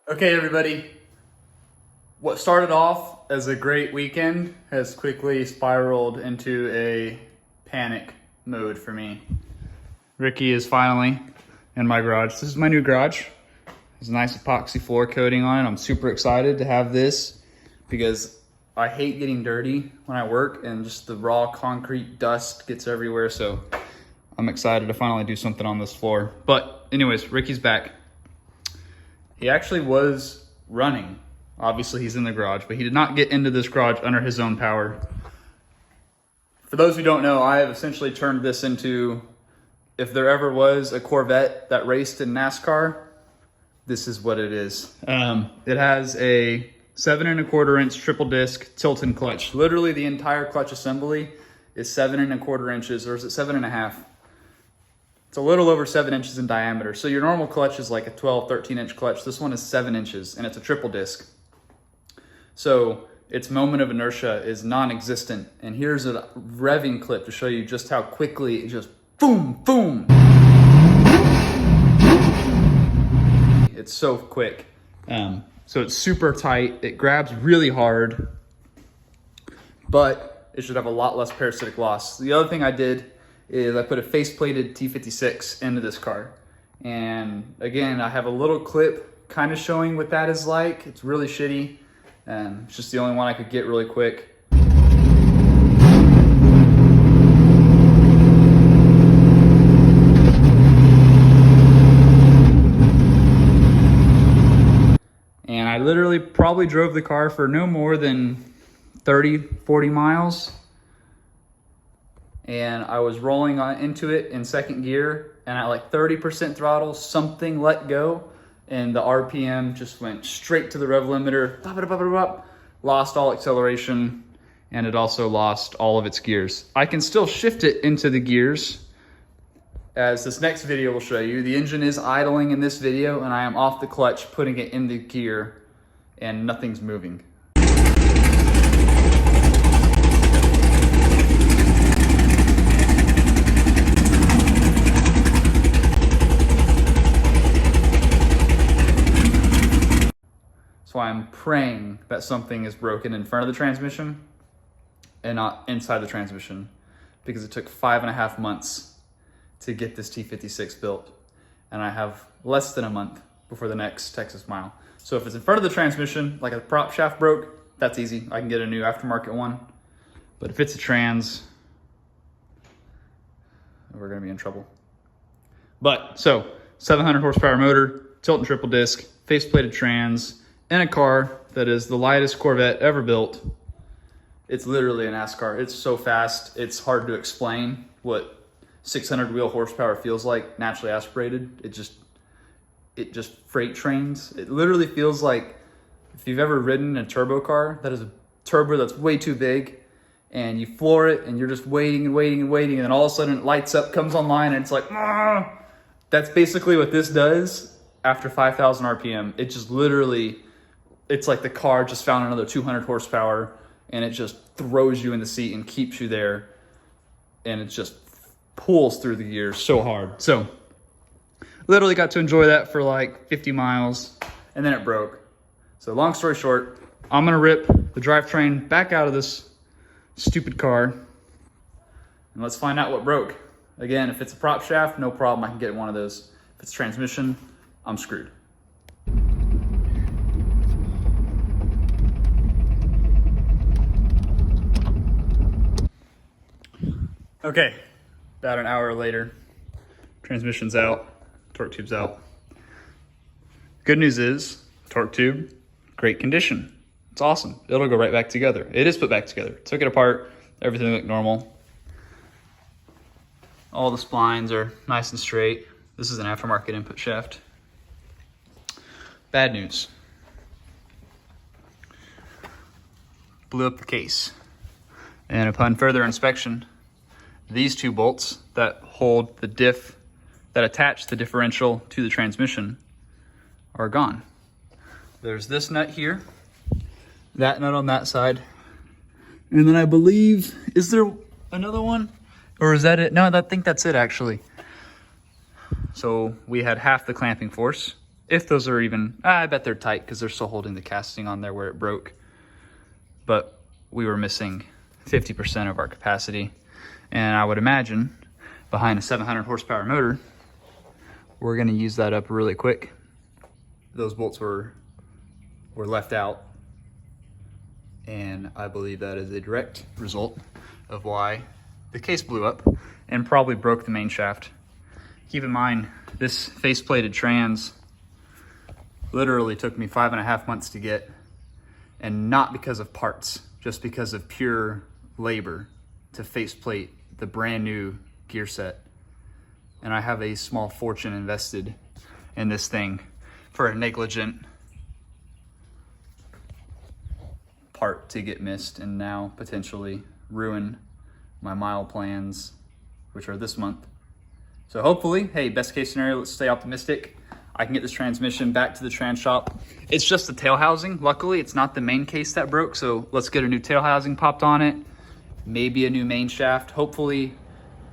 Okay, everybody. What started off as a great weekend has quickly spiraled into a panic mode for me. Ricky is finally in my garage. This is my new garage. There's a nice epoxy floor coating on it. I'm super excited to have this because I hate getting dirty when I work and just the raw concrete dust gets everywhere. So I'm excited to finally do something on this floor. But anyways, Ricky's back. He actually was running. Obviously he's in the garage, but he did not get into this garage under his own power. For those who don't know, I have essentially turned this into, if there ever was a Corvette that raced in NASCAR, this is what it is. It has a 7 1/4 inch triple disc tilt and clutch. Literally the entire clutch assembly is 7 1/4 inches, or is it 7.5? It's a little over 7 inches in diameter. So your normal clutch is like a 12, 13 inch clutch. This one is 7 inches and it's a triple disc. So its moment of inertia is non-existent. And here's a revving clip to show you just how quickly it just boom, boom. It's so quick. So it's super tight. It grabs really hard, but it should have a lot less parasitic loss. The other thing I did is I put a face-plated T56 into this car. And again, I have a little clip kind of showing what that is like. It's really shitty. It's just the only one I could get really quick. And I literally probably drove the car for no more than 30, 40 miles. And I was rolling into it in second gear, and at like 30% throttle, something let go, and the RPM just went straight to the rev limiter, lost all acceleration, and it also lost all of its gears. I can still shift it into the gears, as this next video will show you. The engine is idling in this video, and I am off the clutch, putting it in the gear, and nothing's moving. So I'm praying that something is broken in front of the transmission and not inside the transmission, because it took 5.5 months to get this T56 built. And I have less than a month before the next Texas mile. So if it's in front of the transmission, like a prop shaft broke, that's easy. I can get a new aftermarket one. But if it's a trans, we're gonna be in trouble. But so 700 horsepower motor, tilt and triple disc, faceplated trans, in a car that is the lightest Corvette ever built. It's literally a NASCAR. It's so fast, it's hard to explain what 600 wheel horsepower feels like, naturally aspirated. It just freight trains. It literally feels like if you've ever ridden a turbo car that is a turbo that's way too big, and you floor it and you're just waiting and waiting and waiting, and then all of a sudden it lights up, comes online, and it's like, ah! That's basically what this does after 5,000 RPM. It just literally, it's like the car just found another 200 horsepower, and it just throws you in the seat and keeps you there, and it just pulls through the gears so hard. So literally got to enjoy that for like 50 miles, and then it broke. So long story short, I'm gonna rip the drivetrain back out of this stupid car, and let's find out what broke. Again, if it's a prop shaft, no problem, I can get one of those. If it's transmission, I'm screwed. Okay, about an hour later, transmission's out, torque tube's out. Good news is, torque tube, great condition. It's awesome. It'll go right back together. It is put back together. Took it apart, everything looked normal. All the splines are nice and straight. This is an aftermarket input shaft. Bad news. Blew up the case. And upon further inspection, these two bolts that hold the diff, that attach the differential to the transmission, are gone. There's this nut here, that nut on that side, and then I believe, is there another one? Or is that it? No, I think that's it actually. So we had half the clamping force, If those are even, I bet they're tight because they're still holding the casting on there where it broke. But we were missing 50% of our capacity. And I would imagine behind a 700 horsepower motor, we're gonna use that up really quick. Those bolts were left out. And I believe that is a direct result of why the case blew up and probably broke the main shaft. Keep in mind, this faceplated trans literally took me 5.5 months to get, and not because of parts, just because of pure labor to faceplate the brand new gear set. And I have a small fortune invested in this thing for a negligent part to get missed and now potentially ruin my mile plans, which are this month. So hopefully, hey, best case scenario, let's stay optimistic. I can get this transmission back to the trans shop. It's just the tail housing. Luckily, it's not the main case that broke, so let's get a new tail housing popped on it. Maybe a new main shaft. Hopefully,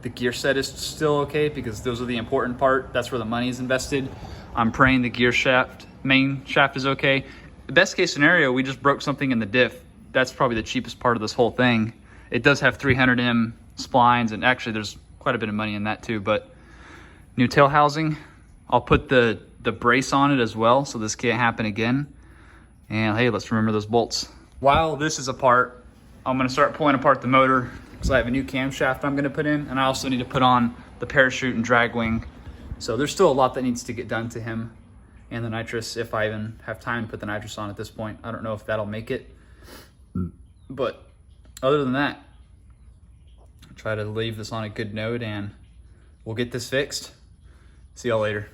the gear set is still okay because those are the important part. That's where the money is invested. I'm praying the gear shaft, main shaft is okay. The best case scenario, we just broke something in the diff. That's probably the cheapest part of this whole thing. It does have 300M splines, and actually there's quite a bit of money in that too, but new tail housing. I'll put the brace on it as well, so this can't happen again. And hey, let's remember those bolts. While this is apart, I'm gonna start pulling apart the motor because I have a new camshaft I'm gonna put in, and I also need to put on the parachute and drag wing. So there's still a lot that needs to get done to him. And the nitrous, if I even have time to put the nitrous on at this point. I don't know if that'll make it. But other than that, I'll try to leave this on a good note and we'll get this fixed. See y'all later.